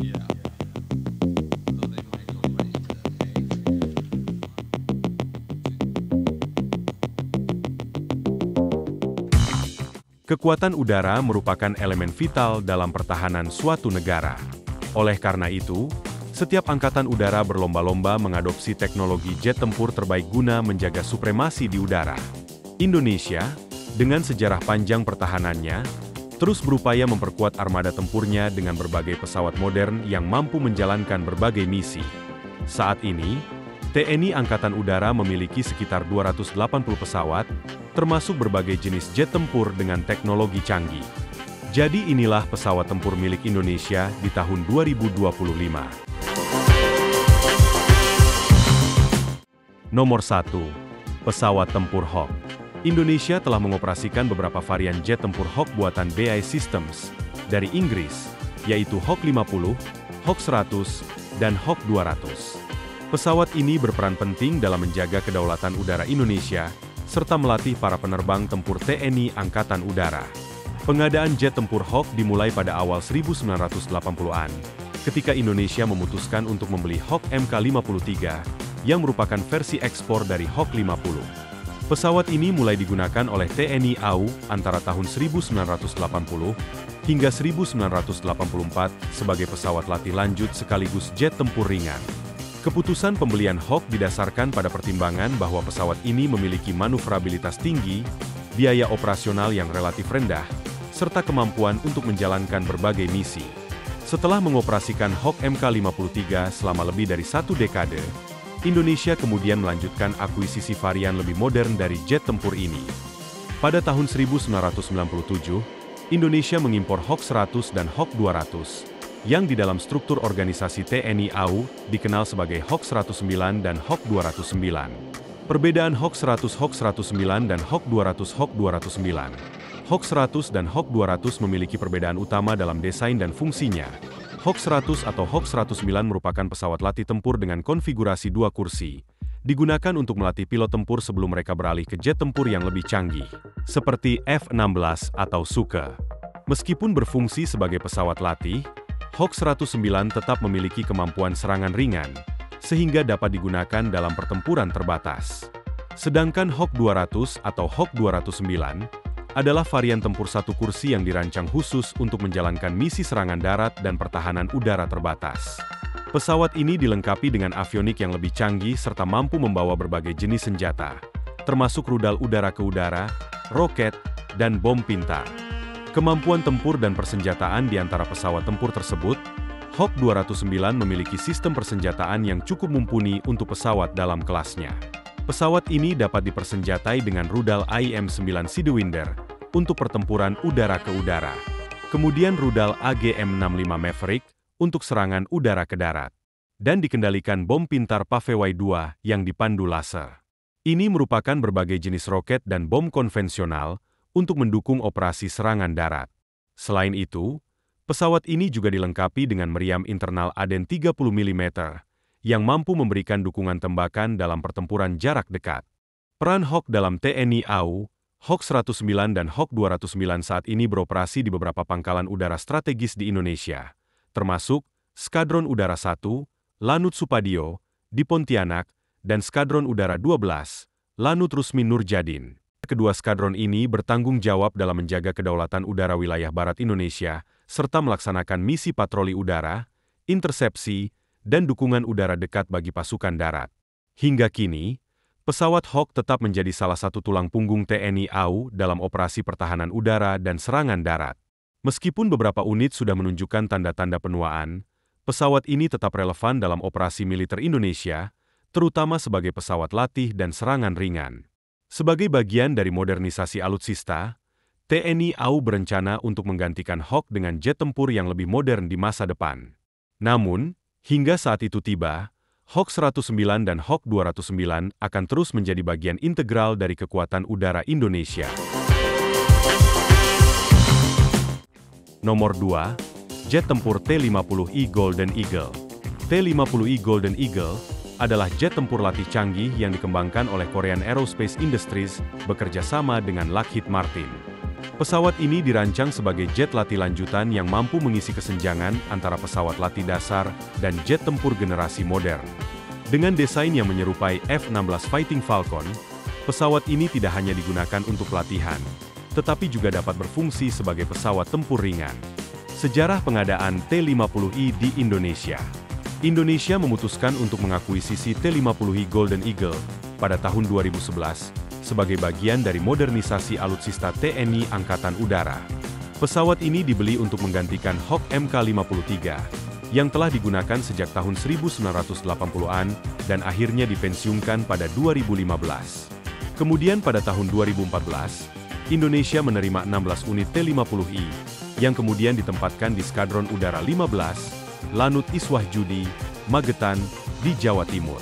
Yeah. So they might go right to Kekuatan udara merupakan elemen vital dalam pertahanan suatu negara. Oleh karena itu, setiap angkatan udara berlomba-lomba mengadopsi teknologi jet tempur terbaik guna menjaga supremasi di udara. Indonesia, dengan sejarah panjang pertahanannya, terus berupaya memperkuat armada tempurnya dengan berbagai pesawat modern yang mampu menjalankan berbagai misi. Saat ini, TNI Angkatan Udara memiliki sekitar 280 pesawat, termasuk berbagai jenis jet tempur dengan teknologi canggih. Jadi inilah pesawat tempur milik Indonesia di tahun 2025. Nomor 1. Pesawat tempur Hawk. Indonesia telah mengoperasikan beberapa varian jet tempur Hawk buatan BAE Systems dari Inggris, yaitu Hawk 50, Hawk 100, dan Hawk 200. Pesawat ini berperan penting dalam menjaga kedaulatan udara Indonesia, serta melatih para penerbang tempur TNI Angkatan Udara. Pengadaan jet tempur Hawk dimulai pada awal 1980-an, ketika Indonesia memutuskan untuk membeli Hawk Mk-53, yang merupakan versi ekspor dari Hawk 50. Pesawat ini mulai digunakan oleh TNI AU antara tahun 1980 hingga 1984 sebagai pesawat latih lanjut sekaligus jet tempur ringan. Keputusan pembelian Hawk didasarkan pada pertimbangan bahwa pesawat ini memiliki manuvrabilitas tinggi, biaya operasional yang relatif rendah, serta kemampuan untuk menjalankan berbagai misi. Setelah mengoperasikan Hawk Mk-53 selama lebih dari 1 dekade, Indonesia kemudian melanjutkan akuisisi varian lebih modern dari jet tempur ini. Pada tahun 1997, Indonesia mengimpor Hawk 100 dan Hawk 200, yang di dalam struktur organisasi TNI AU dikenal sebagai Hawk 109 dan Hawk 209. Perbedaan Hawk 100 Hawk 109 dan Hawk 200 Hawk 209. Hawk 100 dan Hawk 200 memiliki perbedaan utama dalam desain dan fungsinya. Hawk 100 atau Hawk 109 merupakan pesawat latih tempur dengan konfigurasi 2 kursi, digunakan untuk melatih pilot tempur sebelum mereka beralih ke jet tempur yang lebih canggih, seperti F-16 atau Sukhoi. Meskipun berfungsi sebagai pesawat latih, Hawk 109 tetap memiliki kemampuan serangan ringan, sehingga dapat digunakan dalam pertempuran terbatas. Sedangkan Hawk 200 atau Hawk 209 adalah varian tempur satu kursi yang dirancang khusus untuk menjalankan misi serangan darat dan pertahanan udara terbatas. Pesawat ini dilengkapi dengan avionik yang lebih canggih serta mampu membawa berbagai jenis senjata, termasuk rudal udara ke udara, roket, dan bom pintar. Kemampuan tempur dan persenjataan di antara pesawat tempur tersebut, Hawk 209 memiliki sistem persenjataan yang cukup mumpuni untuk pesawat dalam kelasnya. Pesawat ini dapat dipersenjatai dengan rudal IM-9 Sidewinder untuk pertempuran udara ke udara. Kemudian rudal AGM-65 Maverick untuk serangan udara ke darat. Dan dikendalikan bom pintar Paveway-2 yang dipandu laser. Ini merupakan berbagai jenis roket dan bom konvensional untuk mendukung operasi serangan darat. Selain itu, pesawat ini juga dilengkapi dengan meriam internal Aden 30 mm, yang mampu memberikan dukungan tembakan dalam pertempuran jarak dekat. Peran Hawk dalam TNI AU, Hawk 109 dan Hawk 209 saat ini beroperasi di beberapa pangkalan udara strategis di Indonesia, termasuk Skadron Udara 1, Lanut Supadio, di Pontianak, dan Skadron Udara 12, Lanut Rusmin Nurjadin. Kedua skadron ini bertanggung jawab dalam menjaga kedaulatan udara wilayah barat Indonesia, serta melaksanakan misi patroli udara, intersepsi, dan dukungan udara dekat bagi pasukan darat. Hingga kini, pesawat Hawk tetap menjadi salah satu tulang punggung TNI AU dalam operasi pertahanan udara dan serangan darat. Meskipun beberapa unit sudah menunjukkan tanda-tanda penuaan, pesawat ini tetap relevan dalam operasi militer Indonesia, terutama sebagai pesawat latih dan serangan ringan. Sebagai bagian dari modernisasi alutsista, TNI AU berencana untuk menggantikan Hawk dengan jet tempur yang lebih modern di masa depan. Namun, hingga saat itu tiba, Hawk 109 dan Hawk 209 akan terus menjadi bagian integral dari kekuatan udara Indonesia. Nomor 2, jet tempur T-50I Golden Eagle. T-50I Golden Eagle adalah jet tempur latih canggih yang dikembangkan oleh Korean Aerospace Industries bekerja sama dengan Lockheed Martin. Pesawat ini dirancang sebagai jet latih lanjutan yang mampu mengisi kesenjangan antara pesawat latih dasar dan jet tempur generasi modern. Dengan desain yang menyerupai F-16 Fighting Falcon, pesawat ini tidak hanya digunakan untuk pelatihan, tetapi juga dapat berfungsi sebagai pesawat tempur ringan. Sejarah pengadaan T-50I di Indonesia. Indonesia memutuskan untuk mengakuisisi T-50I Golden Eagle pada tahun 2011, sebagai bagian dari modernisasi alutsista TNI Angkatan Udara. Pesawat ini dibeli untuk menggantikan Hawk Mk-53, yang telah digunakan sejak tahun 1980-an dan akhirnya dipensiunkan pada 2015. Kemudian pada tahun 2014, Indonesia menerima 16 unit T-50I, yang kemudian ditempatkan di Skadron Udara 15, Lanut Iswah Judi, Magetan, di Jawa Timur.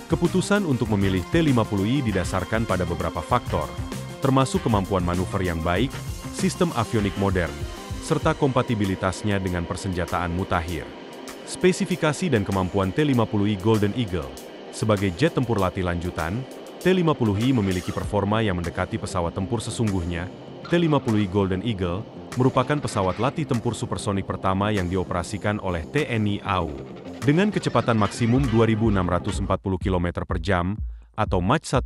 Keputusan untuk memilih T-50I didasarkan pada beberapa faktor, termasuk kemampuan manuver yang baik, sistem avionik modern, serta kompatibilitasnya dengan persenjataan mutakhir. Spesifikasi dan kemampuan T-50I Golden Eagle. Sebagai jet tempur latih lanjutan, T-50I memiliki performa yang mendekati pesawat tempur sesungguhnya. T-50I Golden Eagle merupakan pesawat latih tempur supersonik pertama yang dioperasikan oleh TNI AU. Dengan kecepatan maksimum 2.640 km per jam, atau Mach 1,5,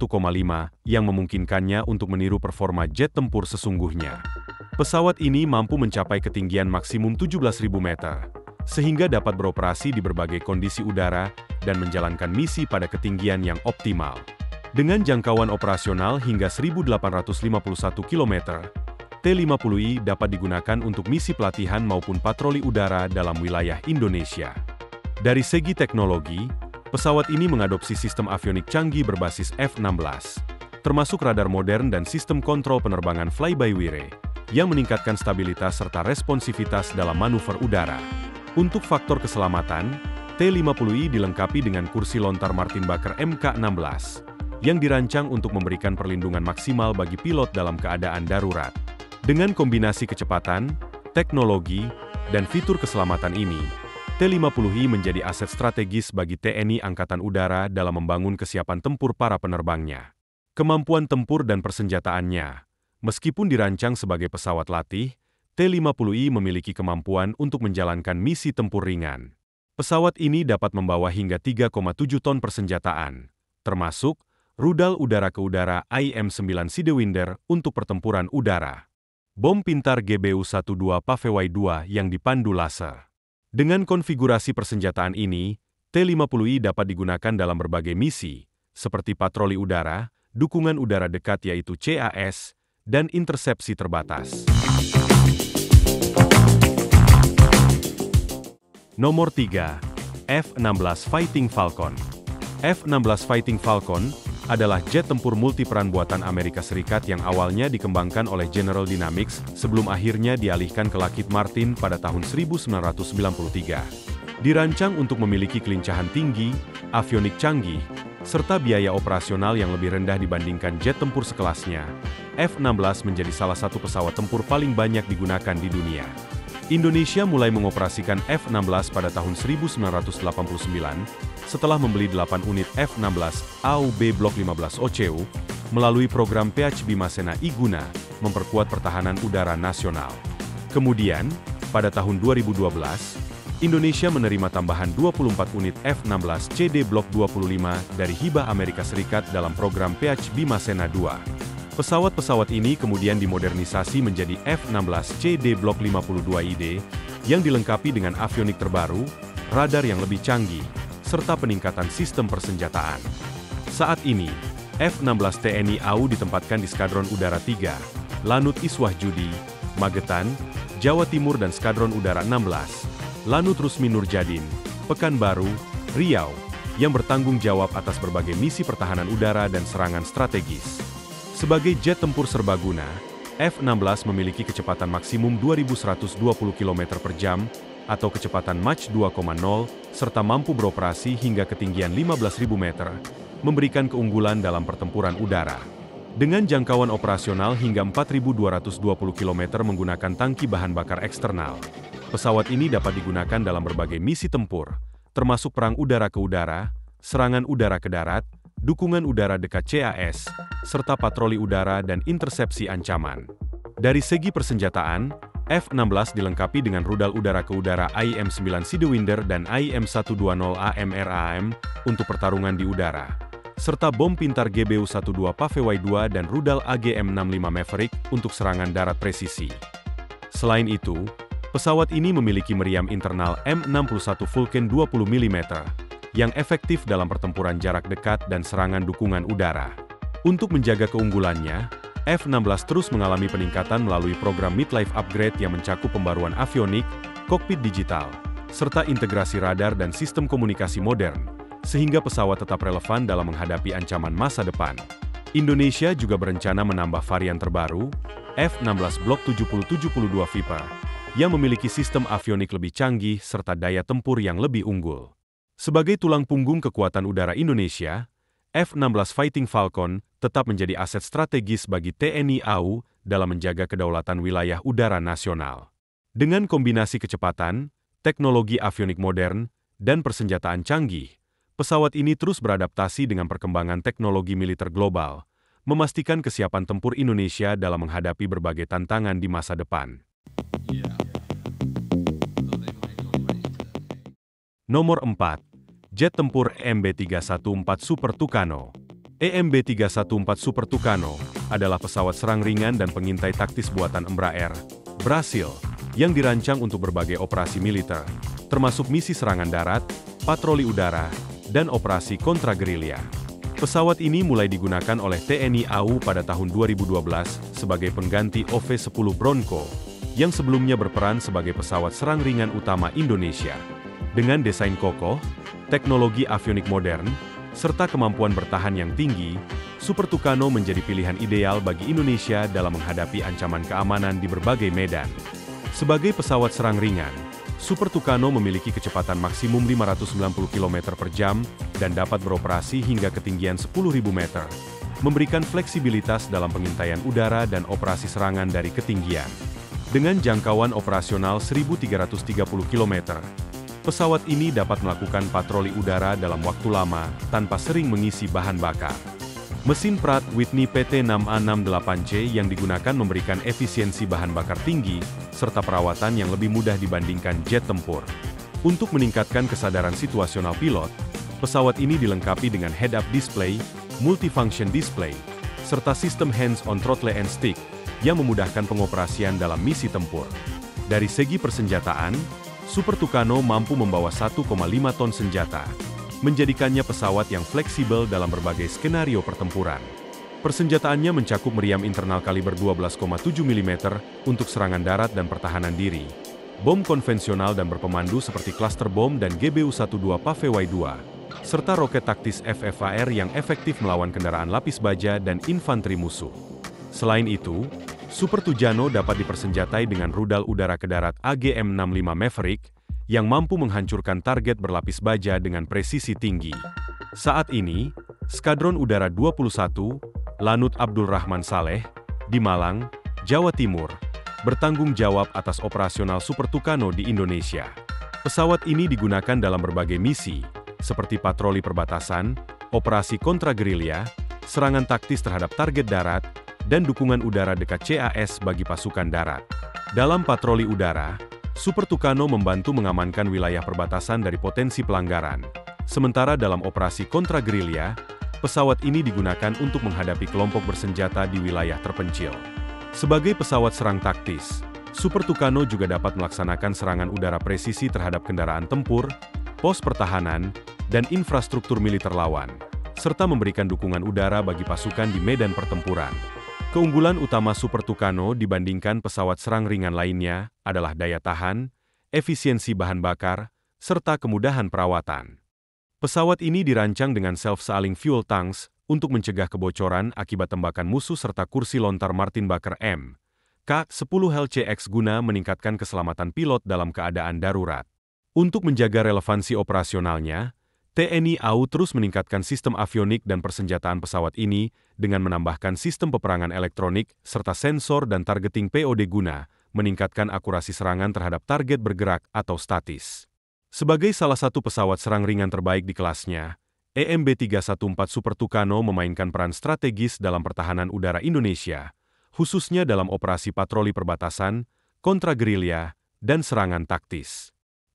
yang memungkinkannya untuk meniru performa jet tempur sesungguhnya. Pesawat ini mampu mencapai ketinggian maksimum 17.000 meter, sehingga dapat beroperasi di berbagai kondisi udara dan menjalankan misi pada ketinggian yang optimal. Dengan jangkauan operasional hingga 1.851 km, T-50I dapat digunakan untuk misi pelatihan maupun patroli udara dalam wilayah Indonesia. Dari segi teknologi, pesawat ini mengadopsi sistem avionik canggih berbasis F-16, termasuk radar modern dan sistem kontrol penerbangan fly-by-wire, yang meningkatkan stabilitas serta responsivitas dalam manuver udara. Untuk faktor keselamatan, T-50I dilengkapi dengan kursi lontar Martin Baker Mk-16, yang dirancang untuk memberikan perlindungan maksimal bagi pilot dalam keadaan darurat. Dengan kombinasi kecepatan, teknologi, dan fitur keselamatan ini, T-50I menjadi aset strategis bagi TNI Angkatan Udara dalam membangun kesiapan tempur para penerbangnya. Kemampuan tempur dan persenjataannya. Meskipun dirancang sebagai pesawat latih, T-50I memiliki kemampuan untuk menjalankan misi tempur ringan. Pesawat ini dapat membawa hingga 3,7 ton persenjataan, termasuk rudal udara ke udara IM-9 Sidewinder untuk pertempuran udara. Bom pintar GBU-12 Paveway 2 yang dipandu laser. Dengan konfigurasi persenjataan ini, T-50I dapat digunakan dalam berbagai misi, seperti patroli udara, dukungan udara dekat yaitu CAS, dan intersepsi terbatas. Nomor 3. F-16 Fighting Falcon. F-16 Fighting Falcon adalah jet tempur multiperan buatan Amerika Serikat yang awalnya dikembangkan oleh General Dynamics sebelum akhirnya dialihkan ke Lockheed Martin pada tahun 1993. Dirancang untuk memiliki kelincahan tinggi, avionik canggih, serta biaya operasional yang lebih rendah dibandingkan jet tempur sekelasnya, F-16 menjadi salah satu pesawat tempur paling banyak digunakan di dunia. Indonesia mulai mengoperasikan F-16 pada tahun 1989, setelah membeli 8 unit F-16 AUB Block 15 OCU, melalui program PH Bimasena I guna memperkuat pertahanan udara nasional. Kemudian, pada tahun 2012, Indonesia menerima tambahan 24 unit F-16 CD Block 25 dari hibah Amerika Serikat dalam program PH Bimasena II. Pesawat-pesawat ini kemudian dimodernisasi menjadi F-16 CD Block 52ID, yang dilengkapi dengan avionik terbaru, radar yang lebih canggih, serta peningkatan sistem persenjataan. Saat ini, F-16 TNI AU ditempatkan di Skadron Udara 3, Lanut Iswah Judi, Magetan, Jawa Timur dan Skadron Udara 16, Lanut Rusmi Nurjadin, Pekanbaru, Riau, yang bertanggung jawab atas berbagai misi pertahanan udara dan serangan strategis. Sebagai jet tempur serbaguna, F-16 memiliki kecepatan maksimum 2.120 km per jam, atau kecepatan Mach 2,0, serta mampu beroperasi hingga ketinggian 15.000 meter, memberikan keunggulan dalam pertempuran udara. Dengan jangkauan operasional hingga 4.220 km menggunakan tangki bahan bakar eksternal, pesawat ini dapat digunakan dalam berbagai misi tempur, termasuk perang udara ke udara, serangan udara ke darat, dukungan udara dekat CAS, serta patroli udara dan intersepsi ancaman. Dari segi persenjataan, F-16 dilengkapi dengan rudal udara ke udara IM-9 Sidewinder dan IM-120 AMRAAM untuk pertarungan di udara, serta bom pintar GBU-12 PAVE-2 dan rudal AGM-65 Maverick untuk serangan darat presisi. Selain itu, pesawat ini memiliki meriam internal M61 Vulcan 20 mm, yang efektif dalam pertempuran jarak dekat dan serangan dukungan udara. Untuk menjaga keunggulannya, F-16 terus mengalami peningkatan melalui program midlife upgrade yang mencakup pembaruan avionik, kokpit digital, serta integrasi radar dan sistem komunikasi modern, sehingga pesawat tetap relevan dalam menghadapi ancaman masa depan. Indonesia juga berencana menambah varian terbaru, F-16 Block 7072 Viper, yang memiliki sistem avionik lebih canggih serta daya tempur yang lebih unggul. Sebagai tulang punggung kekuatan udara Indonesia, F-16 Fighting Falcon tetap menjadi aset strategis bagi TNI AU dalam menjaga kedaulatan wilayah udara nasional. Dengan kombinasi kecepatan, teknologi avionik modern, dan persenjataan canggih, pesawat ini terus beradaptasi dengan perkembangan teknologi militer global, memastikan kesiapan tempur Indonesia dalam menghadapi berbagai tantangan di masa depan. Nomor 4. Jet tempur EMB-314 Super Tucano. EMB-314 Super Tucano adalah pesawat serang ringan dan pengintai taktis buatan Embraer, Brasil, yang dirancang untuk berbagai operasi militer, termasuk misi serangan darat, patroli udara, dan operasi kontra-gerilya. Pesawat ini mulai digunakan oleh TNI AU pada tahun 2012 sebagai pengganti OV-10 Bronco, yang sebelumnya berperan sebagai pesawat serang ringan utama Indonesia. Dengan desain kokoh, teknologi avionik modern, serta kemampuan bertahan yang tinggi, Super Tucano menjadi pilihan ideal bagi Indonesia dalam menghadapi ancaman keamanan di berbagai medan. Sebagai pesawat serang ringan, Super Tucano memiliki kecepatan maksimum 590 km per jam dan dapat beroperasi hingga ketinggian 10.000 meter, memberikan fleksibilitas dalam pengintaian udara dan operasi serangan dari ketinggian. Dengan jangkauan operasional 1.330 km, pesawat ini dapat melakukan patroli udara dalam waktu lama tanpa sering mengisi bahan bakar. Mesin Pratt Whitney PT6A68C yang digunakan memberikan efisiensi bahan bakar tinggi, serta perawatan yang lebih mudah dibandingkan jet tempur. Untuk meningkatkan kesadaran situasional pilot, pesawat ini dilengkapi dengan head-up display, multifunction display, serta sistem hands-on throttle and stick yang memudahkan pengoperasian dalam misi tempur. Dari segi persenjataan, Super Tucano mampu membawa 1,5 ton senjata, menjadikannya pesawat yang fleksibel dalam berbagai skenario pertempuran. Persenjataannya mencakup meriam internal kaliber 12,7 mm untuk serangan darat dan pertahanan diri, bom konvensional dan berpemandu seperti cluster bom dan GBU-12 PAVE-2, serta roket taktis FFAR yang efektif melawan kendaraan lapis baja dan infanteri musuh. Selain itu, Super Tucano dapat dipersenjatai dengan rudal udara ke darat AGM-65 Maverick yang mampu menghancurkan target berlapis baja dengan presisi tinggi. Saat ini, Skadron Udara 21, Lanut Abdul Rahman Saleh, di Malang, Jawa Timur, bertanggung jawab atas operasional Super Tucano di Indonesia. Pesawat ini digunakan dalam berbagai misi, seperti patroli perbatasan, operasi kontra-gerilya, serangan taktis terhadap target darat, dan dukungan udara dekat CAS bagi pasukan darat. Dalam patroli udara, Super Tucano membantu mengamankan wilayah perbatasan dari potensi pelanggaran. Sementara dalam operasi kontra-gerilya, pesawat ini digunakan untuk menghadapi kelompok bersenjata di wilayah terpencil. Sebagai pesawat serang taktis, Super Tucano juga dapat melaksanakan serangan udara presisi terhadap kendaraan tempur, pos pertahanan, dan infrastruktur militer lawan, serta memberikan dukungan udara bagi pasukan di medan pertempuran. Keunggulan utama Super Tucano dibandingkan pesawat serang ringan lainnya adalah daya tahan, efisiensi bahan bakar, serta kemudahan perawatan. Pesawat ini dirancang dengan self-sealing fuel tanks untuk mencegah kebocoran akibat tembakan musuh serta kursi lontar Martin Baker Mk-10LCX guna meningkatkan keselamatan pilot dalam keadaan darurat. Untuk menjaga relevansi operasionalnya, TNI AU terus meningkatkan sistem avionik dan persenjataan pesawat ini dengan menambahkan sistem peperangan elektronik serta sensor dan targeting POD guna meningkatkan akurasi serangan terhadap target bergerak atau statis. Sebagai salah satu pesawat serang ringan terbaik di kelasnya, EMB-314 Super Tucano memainkan peran strategis dalam pertahanan udara Indonesia, khususnya dalam operasi patroli perbatasan, kontragerilya, dan serangan taktis.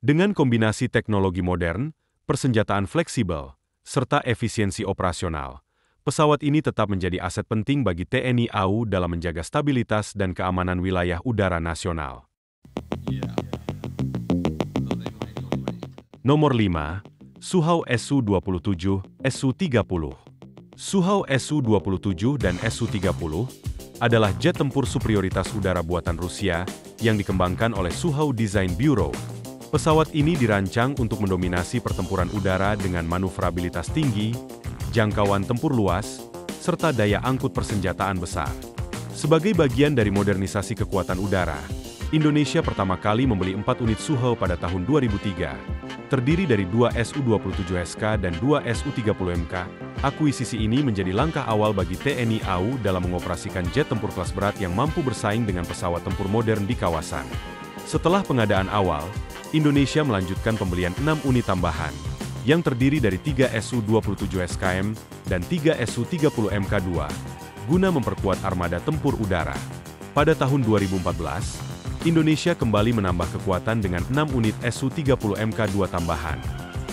Dengan kombinasi teknologi modern, persenjataan fleksibel, serta efisiensi operasional, pesawat ini tetap menjadi aset penting bagi TNI AU dalam menjaga stabilitas dan keamanan wilayah udara nasional. Nomor 5. Suhao Su-27, Su-30. Suhao Su-27 dan Su-30 adalah jet tempur superioritas udara buatan Rusia yang dikembangkan oleh Suhao Design Bureau. Pesawat ini dirancang untuk mendominasi pertempuran udara dengan manuvrabilitas tinggi, jangkauan tempur luas, serta daya angkut persenjataan besar. Sebagai bagian dari modernisasi kekuatan udara, Indonesia pertama kali membeli 4 unit Suhao pada tahun 2003. Terdiri dari 2 Su-27SK dan 2 Su-30MK, akuisisi ini menjadi langkah awal bagi TNI AU dalam mengoperasikan jet tempur kelas berat yang mampu bersaing dengan pesawat tempur modern di kawasan. Setelah pengadaan awal, Indonesia melanjutkan pembelian 6 unit tambahan, yang terdiri dari 3 Su-27SKM dan 3 Su-30MK2, guna memperkuat armada tempur udara. Pada tahun 2014, Indonesia kembali menambah kekuatan dengan 6 unit Su-30MK2 tambahan,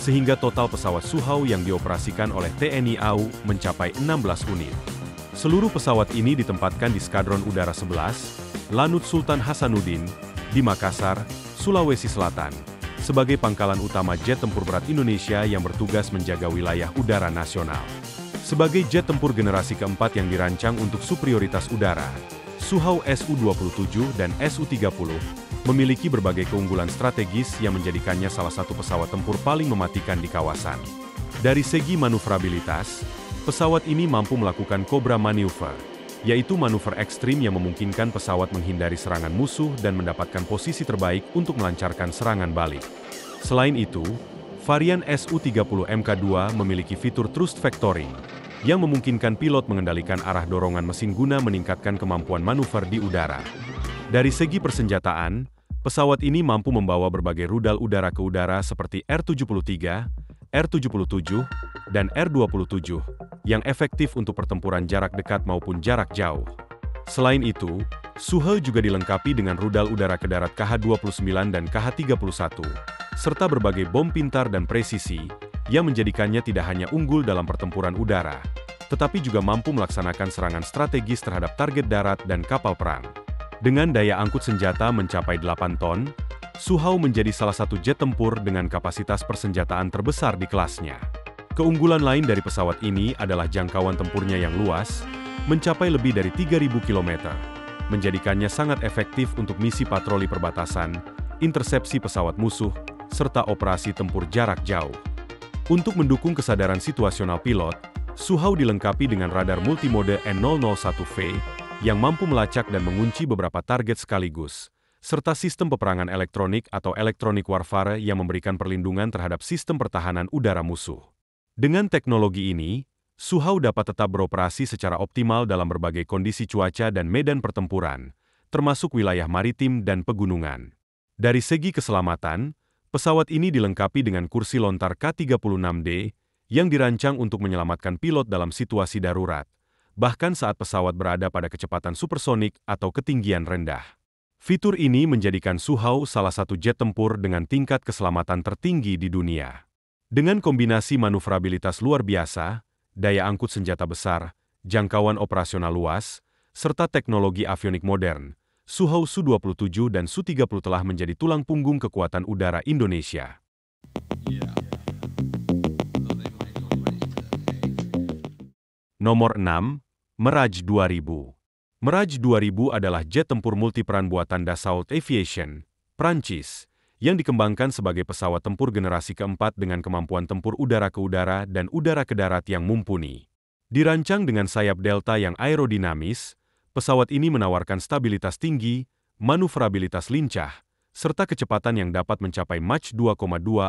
sehingga total pesawat Suhao yang dioperasikan oleh TNI AU mencapai 16 unit. Seluruh pesawat ini ditempatkan di Skadron Udara 11, Lanut Sultan Hasanuddin, di Makassar, Sulawesi Selatan, sebagai pangkalan utama jet tempur berat Indonesia yang bertugas menjaga wilayah udara nasional. Sebagai jet tempur generasi keempat yang dirancang untuk superioritas udara, Suhao Su-27 dan Su-30 memiliki berbagai keunggulan strategis yang menjadikannya salah satu pesawat tempur paling mematikan di kawasan. Dari segi manuvrabilitas, pesawat ini mampu melakukan Cobra Maneuver, yaitu manuver ekstrim yang memungkinkan pesawat menghindari serangan musuh dan mendapatkan posisi terbaik untuk melancarkan serangan balik. Selain itu, varian Su-30MK2 memiliki fitur thrust vectoring, yang memungkinkan pilot mengendalikan arah dorongan mesin guna meningkatkan kemampuan manuver di udara. Dari segi persenjataan, pesawat ini mampu membawa berbagai rudal udara ke udara seperti R-73, R-77, dan R-27, yang efektif untuk pertempuran jarak dekat maupun jarak jauh. Selain itu, Suhao juga dilengkapi dengan rudal udara ke darat KH-29 dan KH-31, serta berbagai bom pintar dan presisi, yang menjadikannya tidak hanya unggul dalam pertempuran udara, tetapi juga mampu melaksanakan serangan strategis terhadap target darat dan kapal perang. Dengan daya angkut senjata mencapai 8 ton, Suhao menjadi salah satu jet tempur dengan kapasitas persenjataan terbesar di kelasnya. Keunggulan lain dari pesawat ini adalah jangkauan tempurnya yang luas, mencapai lebih dari 3.000 km, menjadikannya sangat efektif untuk misi patroli perbatasan, intersepsi pesawat musuh, serta operasi tempur jarak jauh. Untuk mendukung kesadaran situasional pilot, Suhao dilengkapi dengan radar multimode N001V yang mampu melacak dan mengunci beberapa target sekaligus, serta sistem peperangan elektronik atau electronic warfare yang memberikan perlindungan terhadap sistem pertahanan udara musuh. Dengan teknologi ini, Suhao dapat tetap beroperasi secara optimal dalam berbagai kondisi cuaca dan medan pertempuran, termasuk wilayah maritim dan pegunungan. Dari segi keselamatan, pesawat ini dilengkapi dengan kursi lontar K-36D yang dirancang untuk menyelamatkan pilot dalam situasi darurat, bahkan saat pesawat berada pada kecepatan supersonik atau ketinggian rendah. Fitur ini menjadikan Suhao salah satu jet tempur dengan tingkat keselamatan tertinggi di dunia. Dengan kombinasi manuvrabilitas luar biasa, daya angkut senjata besar, jangkauan operasional luas, serta teknologi avionik modern, Suhao Su-27 dan Su-30 telah menjadi tulang punggung kekuatan udara Indonesia. Nomor 6. Mirage 2000. Mirage 2000 adalah jet tempur multiperan buatan Dassault Aviation, Prancis, yang dikembangkan sebagai pesawat tempur generasi keempat dengan kemampuan tempur udara ke udara dan udara ke darat yang mumpuni. Dirancang dengan sayap delta yang aerodinamis, pesawat ini menawarkan stabilitas tinggi, manuvrabilitas lincah, serta kecepatan yang dapat mencapai Mach 2,2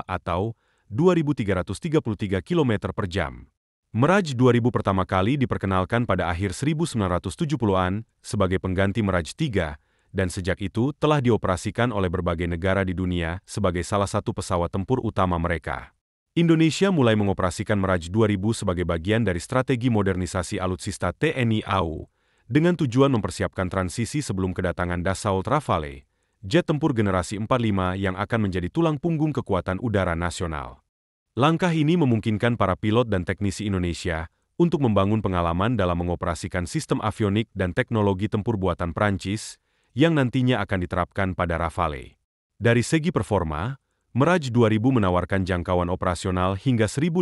atau 2.333 km per jam. Mirage 2000 pertama kali diperkenalkan pada akhir 1970-an sebagai pengganti Mirage 3, dan sejak itu telah dioperasikan oleh berbagai negara di dunia sebagai salah satu pesawat tempur utama mereka. Indonesia mulai mengoperasikan Mirage 2000 sebagai bagian dari strategi modernisasi alutsista TNI AU, Dengan tujuan mempersiapkan transisi sebelum kedatangan Dassault Rafale, jet tempur generasi 45 yang akan menjadi tulang punggung kekuatan udara nasional. Langkah ini memungkinkan para pilot dan teknisi Indonesia untuk membangun pengalaman dalam mengoperasikan sistem avionik dan teknologi tempur buatan Prancis yang nantinya akan diterapkan pada Rafale. Dari segi performa, Mirage 2000 menawarkan jangkauan operasional hingga 1.550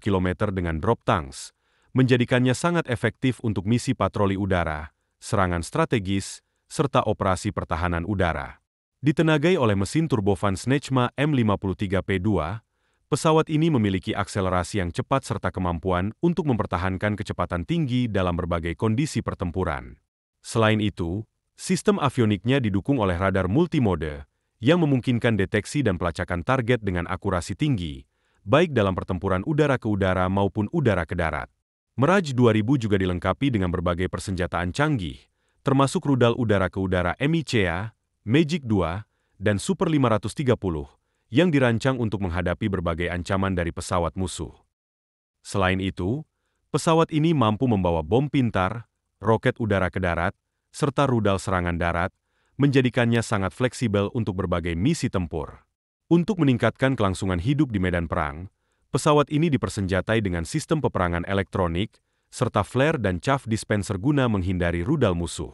km dengan drop tanks, menjadikannya sangat efektif untuk misi patroli udara, serangan strategis, serta operasi pertahanan udara. Ditenagai oleh mesin turbofan Snecma M53P2, pesawat ini memiliki akselerasi yang cepat serta kemampuan untuk mempertahankan kecepatan tinggi dalam berbagai kondisi pertempuran. Selain itu, sistem avioniknya didukung oleh radar multimode, yang memungkinkan deteksi dan pelacakan target dengan akurasi tinggi, baik dalam pertempuran udara ke udara maupun udara ke darat. Mirage 2000 juga dilengkapi dengan berbagai persenjataan canggih, termasuk rudal udara ke udara MICA, Magic 2, dan Super 530, yang dirancang untuk menghadapi berbagai ancaman dari pesawat musuh. Selain itu, pesawat ini mampu membawa bom pintar, roket udara ke darat, serta rudal serangan darat, menjadikannya sangat fleksibel untuk berbagai misi tempur. Untuk meningkatkan kelangsungan hidup di medan perang, pesawat ini dipersenjatai dengan sistem peperangan elektronik, serta flare dan chaff dispenser guna menghindari rudal musuh.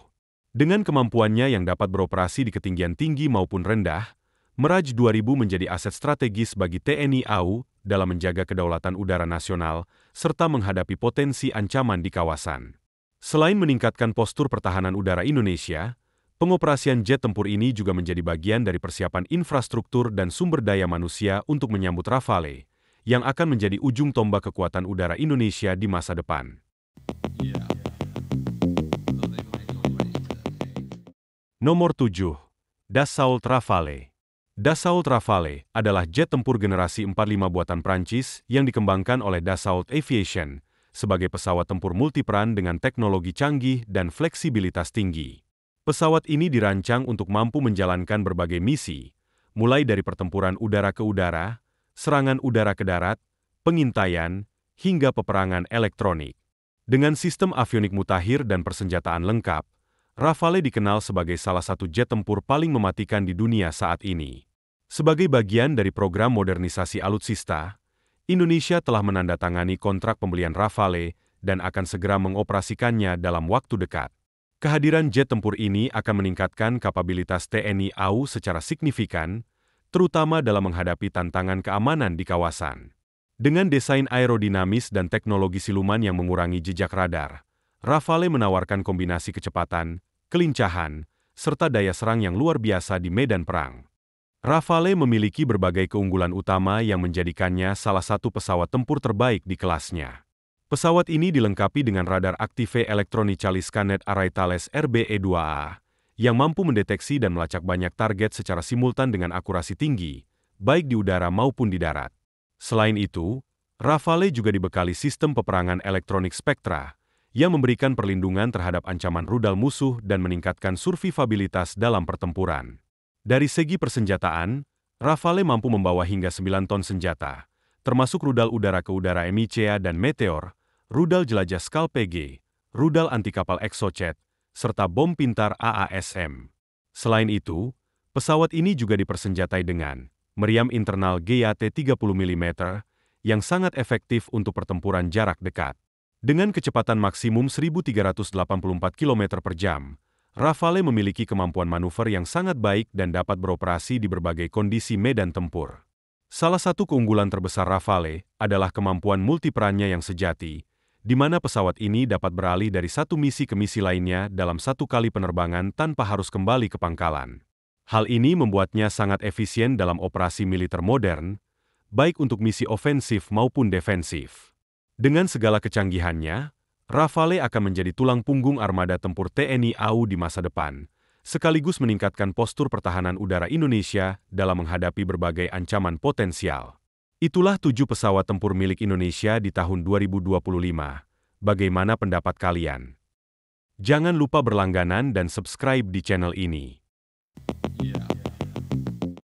Dengan kemampuannya yang dapat beroperasi di ketinggian tinggi maupun rendah, Mirage 2000 menjadi aset strategis bagi TNI AU dalam menjaga kedaulatan udara nasional, serta menghadapi potensi ancaman di kawasan. Selain meningkatkan postur pertahanan udara Indonesia, pengoperasian jet tempur ini juga menjadi bagian dari persiapan infrastruktur dan sumber daya manusia untuk menyambut Rafale, yang akan menjadi ujung tombak kekuatan udara Indonesia di masa depan. Nomor 7. Dassault Rafale. Dassault Rafale adalah jet tempur generasi 45 buatan Prancis yang dikembangkan oleh Dassault Aviation sebagai pesawat tempur multiperan dengan teknologi canggih dan fleksibilitas tinggi. Pesawat ini dirancang untuk mampu menjalankan berbagai misi, mulai dari pertempuran udara ke udara, serangan udara ke darat, pengintaian, hingga peperangan elektronik. Dengan sistem avionik mutakhir dan persenjataan lengkap, Rafale dikenal sebagai salah satu jet tempur paling mematikan di dunia saat ini. Sebagai bagian dari program modernisasi alutsista, Indonesia telah menandatangani kontrak pembelian Rafale dan akan segera mengoperasikannya dalam waktu dekat. Kehadiran jet tempur ini akan meningkatkan kapabilitas TNI AU secara signifikan, terutama dalam menghadapi tantangan keamanan di kawasan. Dengan desain aerodinamis dan teknologi siluman yang mengurangi jejak radar, Rafale menawarkan kombinasi kecepatan, kelincahan, serta daya serang yang luar biasa di medan perang. Rafale memiliki berbagai keunggulan utama yang menjadikannya salah satu pesawat tempur terbaik di kelasnya. Pesawat ini dilengkapi dengan radar Active Electronically Scanned Array Thales RBE-2A, yang mampu mendeteksi dan melacak banyak target secara simultan dengan akurasi tinggi, baik di udara maupun di darat. Selain itu, Rafale juga dibekali sistem peperangan elektronik Spectra, yang memberikan perlindungan terhadap ancaman rudal musuh dan meningkatkan survivabilitas dalam pertempuran. Dari segi persenjataan, Rafale mampu membawa hingga 9 ton senjata, termasuk rudal udara ke udara MICA dan Meteor, rudal jelajah Scalp PG, rudal anti kapal Exocet, serta bom pintar AASM. Selain itu, pesawat ini juga dipersenjatai dengan meriam internal GAT 30 mm yang sangat efektif untuk pertempuran jarak dekat. Dengan kecepatan maksimum 1.384 km per jam, Rafale memiliki kemampuan manuver yang sangat baik dan dapat beroperasi di berbagai kondisi medan tempur. Salah satu keunggulan terbesar Rafale adalah kemampuan multiperannya yang sejati, di mana pesawat ini dapat beralih dari satu misi ke misi lainnya dalam satu kali penerbangan tanpa harus kembali ke pangkalan. Hal ini membuatnya sangat efisien dalam operasi militer modern, baik untuk misi ofensif maupun defensif. Dengan segala kecanggihannya, Rafale akan menjadi tulang punggung armada tempur TNI AU di masa depan, sekaligus meningkatkan postur pertahanan udara Indonesia dalam menghadapi berbagai ancaman potensial. Itulah 7 pesawat tempur milik Indonesia di tahun 2025. Bagaimana pendapat kalian? Jangan lupa berlangganan dan subscribe di channel ini.